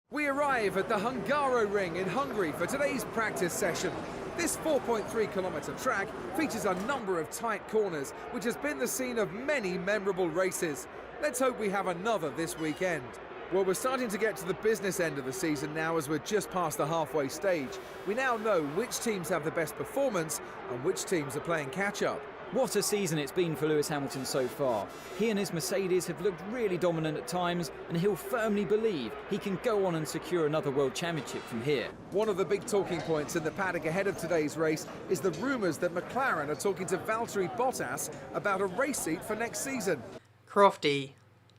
We arrive at the Hungaroring in Hungary for today's practice session. This 4.3-kilometre track features a number of tight corners, which has been the scene of many memorable races. Let's hope we have another this weekend. Well, we're starting to get to the business end of the season now as we're just past the halfway stage. We now know which teams have the best performance and which teams are playing catch-up. What a season it's been for Lewis Hamilton so far. He and his Mercedes have looked really dominant at times, and he'll firmly believe he can go on and secure another World Championship from here. One of the big talking points in the paddock ahead of today's race is the rumours that McLaren are talking to Valterri Bottas about a race seat for next season. Crofty,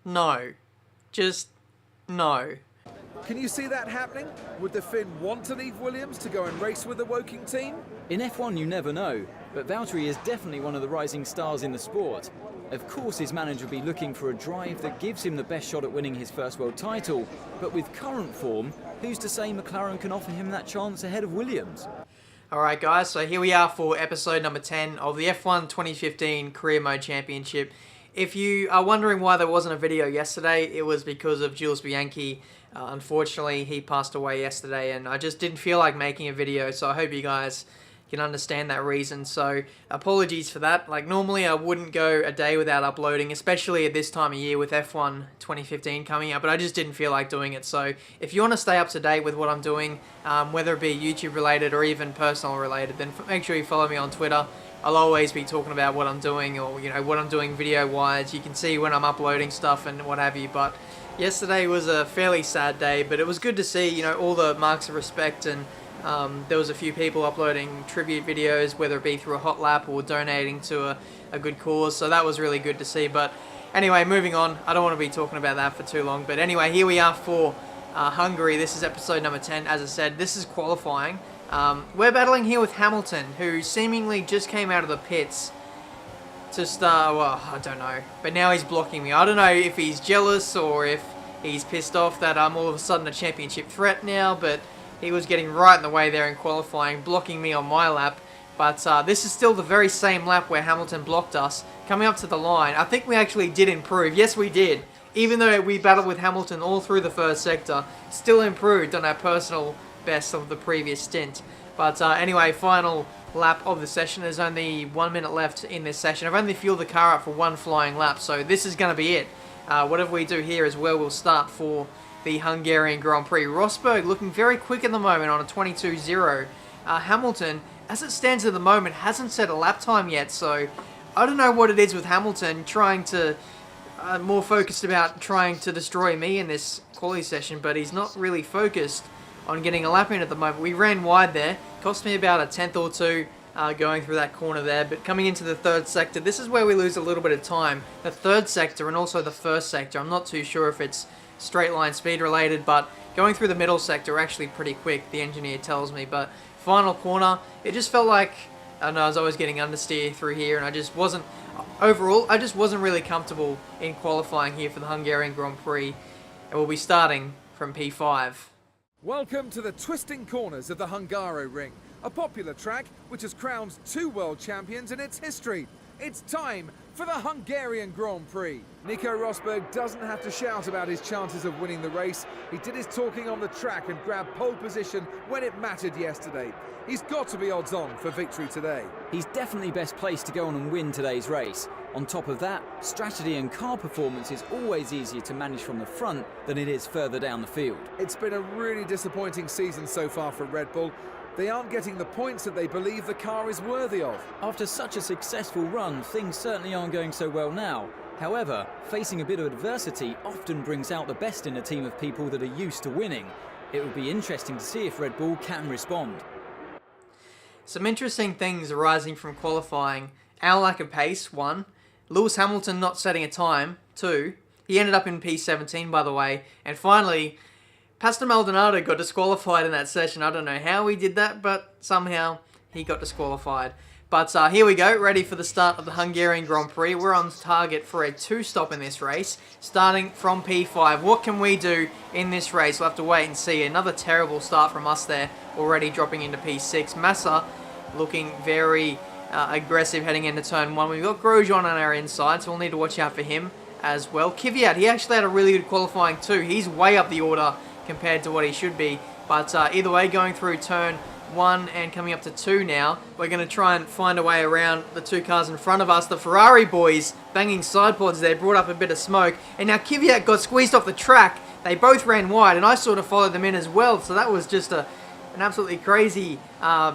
no. Just no. Can you see that happening? Would the Finn want to leave Williams to go and race with the Woking team? In F1 you never know, but Valtteri is definitely one of the rising stars in the sport. Of course his manager will be looking for a drive that gives him the best shot at winning his first world title, but with current form, who's to say McLaren can offer him that chance ahead of Williams? Alright guys, so here we are for episode number 10 of the F1 2015 Career Mode Championship. If you are wondering why there wasn't a video yesterday, it was because of Jules Bianchi. Unfortunately, he passed away yesterday and I just didn't feel like making a video, so I hope you guys can understand that reason. So apologies for that. Like normally I wouldn't go a day without uploading, especially at this time of year with F1 2015 coming up, but I just didn't feel like doing it. So if you want to stay up to date with what I'm doing, whether it be YouTube related or even personal related, then make sure you follow me on Twitter. I'll always be talking about what I'm doing, or what I'm doing video wise. You can see when I'm uploading stuff and what have you. But yesterday was a fairly sad day, but it was good to see all the marks of respect, and there was a few people uploading tribute videos, whether it be through a hot lap or donating to a good cause, so that was really good to see. But anyway, moving on, I don't want to be talking about that for too long, but anyway, here we are for Hungary. This is episode number 10. As I said, this is qualifying. We're battling here with Hamilton, who seemingly just came out of the pits to start. Well, I don't know, but now he's blocking me. I don't know if he's jealous or if he's pissed off that I'm all of a sudden a championship threat now, but he was getting right in the way there in qualifying, blocking me on my lap. But this is still the very same lap where Hamilton blocked us. Coming up to the line, I think we actually did improve. Yes, we did. Even though we battled with Hamilton all through the first sector, still improved on our personal best of the previous stint. But anyway, final lap of the session. There's only 1 minute left in this session. I've only fueled the car up for one flying lap, so this is going to be it. Whatever we do here is where we'll start for the Hungarian Grand Prix. Rosberg looking very quick at the moment on a 22.0. Hamilton, as it stands at the moment, hasn't set a lap time yet, so I don't know what it is with Hamilton trying to, more focused about trying to destroy me in this quality session, but he's not really focused on getting a lap in at the moment. We ran wide there, cost me about a tenth or two going through that corner there, but coming into the third sector, this is where we lose a little bit of time. The third sector and also the first sector, I'm not too sure if it's straight line speed related, but going through the middle sector actually pretty quick, the engineer tells me. But final corner, it just felt like, I don't know, I was always getting understeer through here, and I just wasn't, overall, I just wasn't really comfortable in qualifying here for the Hungarian Grand Prix, and we'll be starting from P5. Welcome to the twisting corners of the Hungaroring, a popular track which has crowned 2 world champions in its history. It's time for the Hungarian Grand Prix. Nico Rosberg doesn't have to shout about his chances of winning the race. He did his talking on the track and grabbed pole position when it mattered yesterday. He's got to be odds on for victory today. He's definitely best placed to go on and win today's race. On top of that, strategy and car performance is always easier to manage from the front than it is further down the field. It's been a really disappointing season so far for Red Bull. They aren't getting the points that they believe the car is worthy of. After such a successful run, things certainly aren't going so well now. However, facing a bit of adversity often brings out the best in a team of people that are used to winning. It will be interesting to see if Red Bull can respond. Some interesting things arising from qualifying. Our lack of pace, 1. Lewis Hamilton not setting a time, 2. He ended up in P17, by the way. And finally, Pastor Maldonado got disqualified in that session. I don't know how he did that, but somehow he got disqualified. But here we go, ready for the start of the Hungarian Grand Prix. We're on target for a 2-stop in this race, starting from P5. What can we do in this race? We'll have to wait and see. Another terrible start from us there, already dropping into P6. Massa looking very aggressive heading into turn 1. We've got Grosjean on our inside, so we'll need to watch out for him as well. Kvyat, he actually had a really good qualifying too. He's way up the order compared to what he should be. But either way, going through turn 1 and coming up to 2 now, we're going to try and find a way around the 2 cars in front of us. The Ferrari boys banging side pods there, brought up a bit of smoke. And now Kvyat got squeezed off the track. They both ran wide, and I sort of followed them in as well. So that was just an absolutely crazy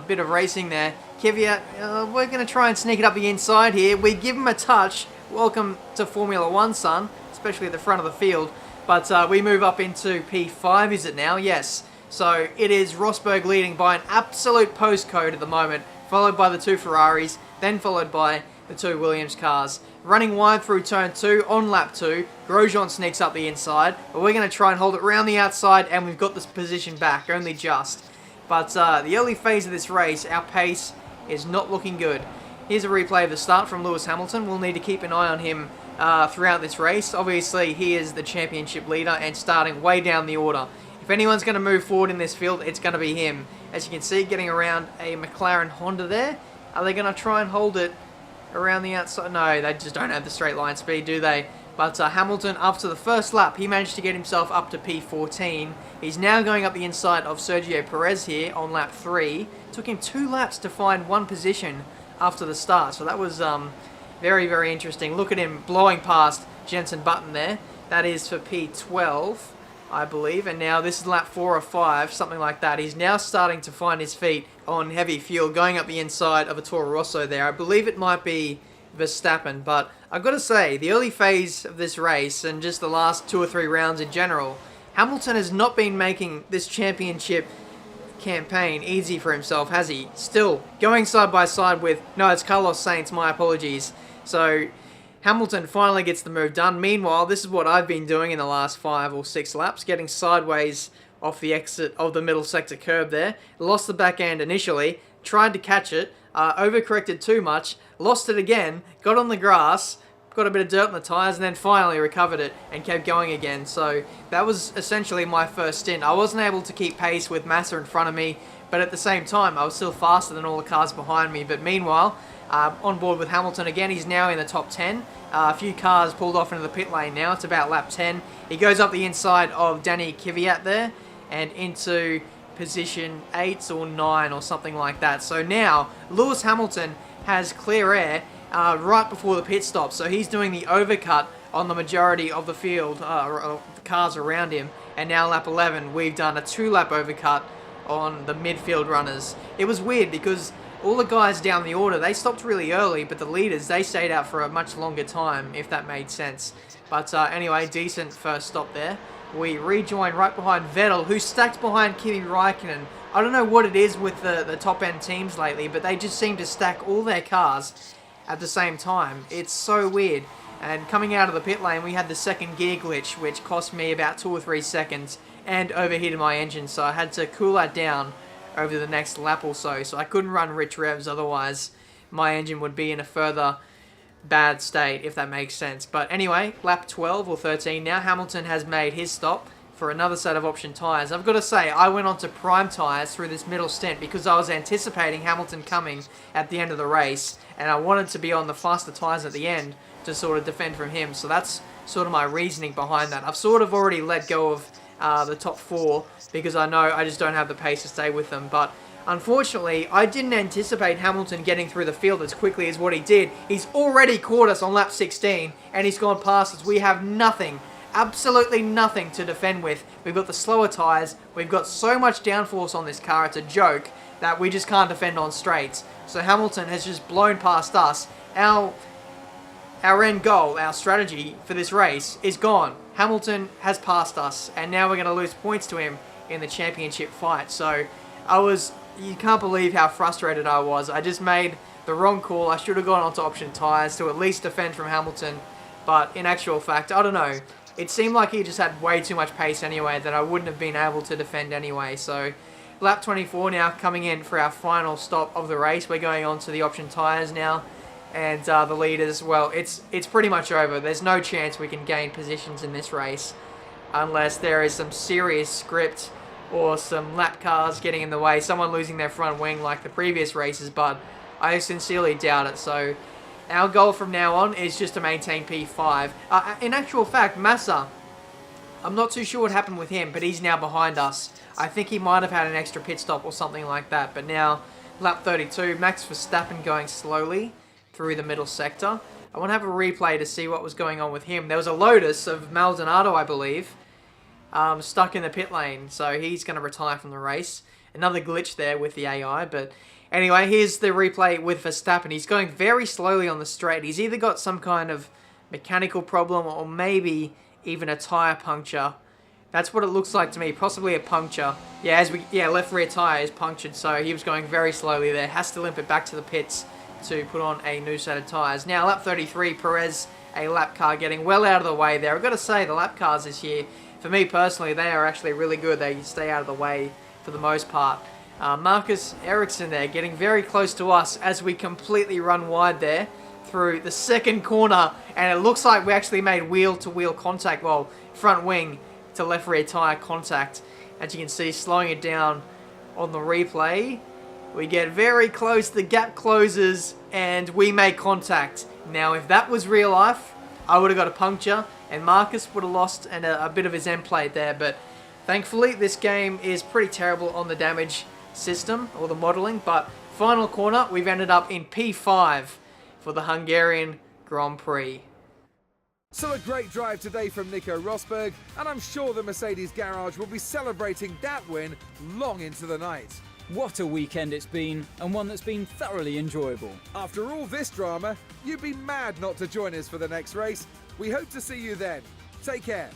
bit of racing there. Kvyat, we're going to try and sneak it up the inside here. We give him a touch. Welcome to Formula 1, son, especially at the front of the field. But we move up into P5, is it now? Yes. So it is Rosberg leading by an absolute postcode at the moment, followed by the 2 Ferraris, then followed by the 2 Williams cars. Running wide through turn 2 on lap 2, Grosjean sneaks up the inside, but we're going to try and hold it around the outside, and we've got this position back, only just. But the early phase of this race, our pace is not looking good. Here's a replay of the start from Lewis Hamilton. We'll need to keep an eye on him throughout this race. Obviously, he is the championship leader and starting way down the order. If anyone's going to move forward in this field, it's going to be him. As you can see, getting around a McLaren Honda there. Are they going to try and hold it around the outside? No, they just don't have the straight line speed, do they? But Hamilton, after the first lap, he managed to get himself up to P14. He's now going up the inside of Sergio Perez here on lap 3. Took him 2 laps to find 1 position after the start. So that was very, very interesting. Look at him blowing past Jenson Button there. That is for P12. I believe, and now this is lap 4 or 5, something like that. He's now starting to find his feet on heavy fuel, going up the inside of a Toro Rosso there. I believe it might be Verstappen, but I've got to say, the early phase of this race, and just the last 2 or 3 rounds in general, Hamilton has not been making this championship campaign easy for himself, has he? Still, going side by side with, no, it's Carlos Sainz, my apologies. So, Hamilton finally gets the move done. Meanwhile, this is what I've been doing in the last 5 or 6 laps, getting sideways off the exit of the middle sector curb there. Lost the back end initially, tried to catch it, overcorrected too much, lost it again, got on the grass, got a bit of dirt on the tyres, and then finally recovered it and kept going again. So that was essentially my first stint. I wasn't able to keep pace with Massa in front of me, but at the same time, I was still faster than all the cars behind me. But meanwhile, on board with Hamilton again, he's now in the top 10. A few cars pulled off into the pit lane now. It's about lap 10. He goes up the inside of Danny Kvyat there and into position 8 or 9 or something like that. So now Lewis Hamilton has clear air right before the pit stop. So he's doing the overcut on the majority of the field, the cars around him. And now lap 11, we've done a 2-lap overcut on the midfield runners. It was weird because all the guys down the order, they stopped really early, but the leaders, they stayed out for a much longer time, if that made sense. But anyway, decent first stop there. We rejoin right behind Vettel, who's stacked behind Kimi Räikkönen. I don't know what it is with the top-end teams lately, but they just seem to stack all their cars at the same time. It's so weird. And coming out of the pit lane, we had the second gear glitch, which cost me about 2 or 3 seconds and overheated my engine, so I had to cool that down over the next lap or so. So I couldn't run rich revs, otherwise my engine would be in a further bad state, if that makes sense. But anyway, lap 12 or 13 now, Hamilton has made his stop for another set of option tyres. I've got to say, I went on to prime tyres through this middle stint because I was anticipating Hamilton coming at the end of the race, and I wanted to be on the faster tyres at the end to sort of defend from him. So that's sort of my reasoning behind that. I've sort of already let go of the top 4 because I know I just don't have the pace to stay with them. But unfortunately, I didn't anticipate Hamilton getting through the field as quickly as what he did. He's already caught us on lap 16 and he's gone past us. We have nothing, absolutely nothing to defend with. We've got the slower tyres. We've got so much downforce on this car, it's a joke, that we just can't defend on straights. So Hamilton has just blown past us. Our end goal, our strategy for this race is gone. Hamilton has passed us, and now we're going to lose points to him in the championship fight. So you can't believe how frustrated I was. I just made the wrong call. I should have gone onto option tyres to at least defend from Hamilton. But in actual fact, I don't know. It seemed like he just had way too much pace anyway that I wouldn't have been able to defend anyway. So lap 24 now, coming in for our final stop of the race. We're going on to the option tyres now. And the leaders, well, it's pretty much over. There's no chance we can gain positions in this race unless there is some serious script or some lap cars getting in the way, someone losing their front wing like the previous races, but I sincerely doubt it. So our goal from now on is just to maintain P5. In actual fact, Massa I'm not too sure what happened with him, but he's now behind us. I think he might have had an extra pit stop or something like that. But now, lap 32, Max Verstappen going slowly through the middle sector. I want to have a replay to see what was going on with him. There was a Lotus of Maldonado, I believe, stuck in the pit lane. So he's going to retire from the race. Another glitch there with the AI. But anyway, here's the replay with Verstappen. He's going very slowly on the straight. He's either got some kind of mechanical problem or maybe even a tyre puncture. That's what it looks like to me. Possibly a puncture. Yeah, left rear tyre is punctured. So he was going very slowly there. Has to limp it back to the pits to put on a new set of tyres. Now, lap 33, Perez, a lap car getting well out of the way there. I've got to say, the lap cars this year, for me personally, they are actually really good. They stay out of the way for the most part. Marcus Ericsson there getting very close to us as we completely run wide there through the second corner. And it looks like we actually made wheel-to-wheel contact, well, front wing to left rear tyre contact. As you can see, slowing it down on the replay. We get very close, the gap closes, and we make contact. Now, if that was real life, I would have got a puncture, and Marcus would have lost a bit of his end plate there. But thankfully, this game is pretty terrible on the damage system, or the modelling. But final corner, we've ended up in P5 for the Hungarian Grand Prix. So a great drive today from Nico Rosberg, and I'm sure the Mercedes garage will be celebrating that win long into the night. What a weekend it's been, and one that's been thoroughly enjoyable. After all this drama, you'd be mad not to join us for the next race. We hope to see you then. Take care.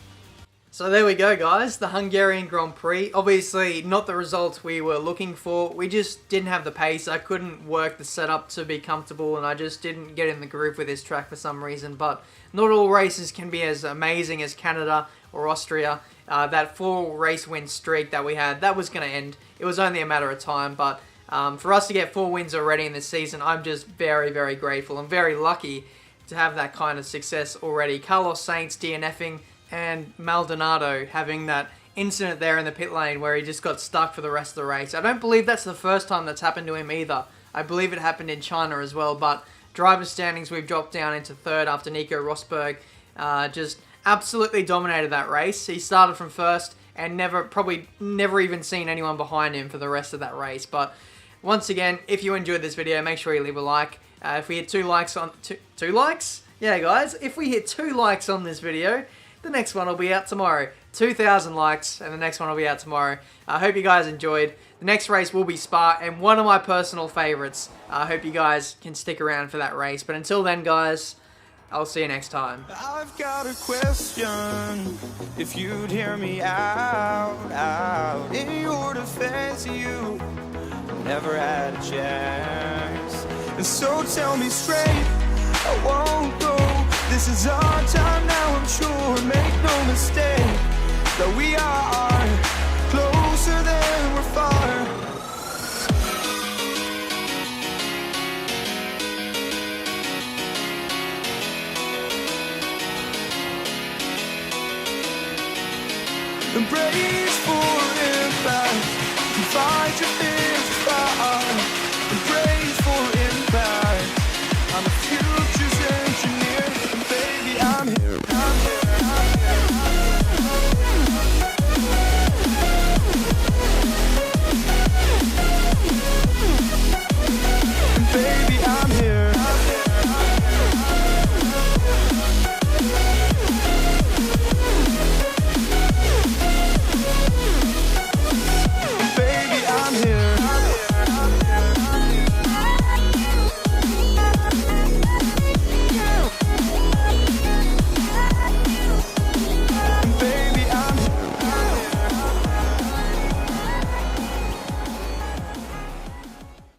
So there we go, guys, the Hungarian Grand Prix. Obviously not the results we were looking for. We just didn't have the pace. I couldn't work the setup to be comfortable, and I just didn't get in the groove with this track for some reason. But not all races can be as amazing as Canada or Austria. That 4 race win streak that we had, that was going to end. It was only a matter of time, but for us to get 4 wins already in this season, I'm just very, very grateful. I'm very lucky to have that kind of success already. Carlos Sainz DNFing, and Maldonado having that incident there in the pit lane where he just got stuck for the rest of the race. I don't believe that's the first time that's happened to him either. I believe it happened in China as well, but driver standings, we've dropped down into 3rd after Nico Rosberg just absolutely dominated that race. He started from 1st and probably never even seen anyone behind him for the rest of that race. But once again, if you enjoyed this video, make sure you leave a like. If we hit 2 likes on... 2 likes? Yeah, guys, if we hit 2 likes on this video, the next one will be out tomorrow. 2,000 likes, and the next one will be out tomorrow. I hope you guys enjoyed. The next race will be Spa, and one of my personal favorites. I hope you guys can stick around for that race. But until then, guys, I'll see you next time. I've got a question, if you'd hear me out. In your defense, you never had a chance. And so tell me straight, I won't go. This is our time now, I'm sure. Make no mistake that we are closer than we're far. Embrace for impact and find your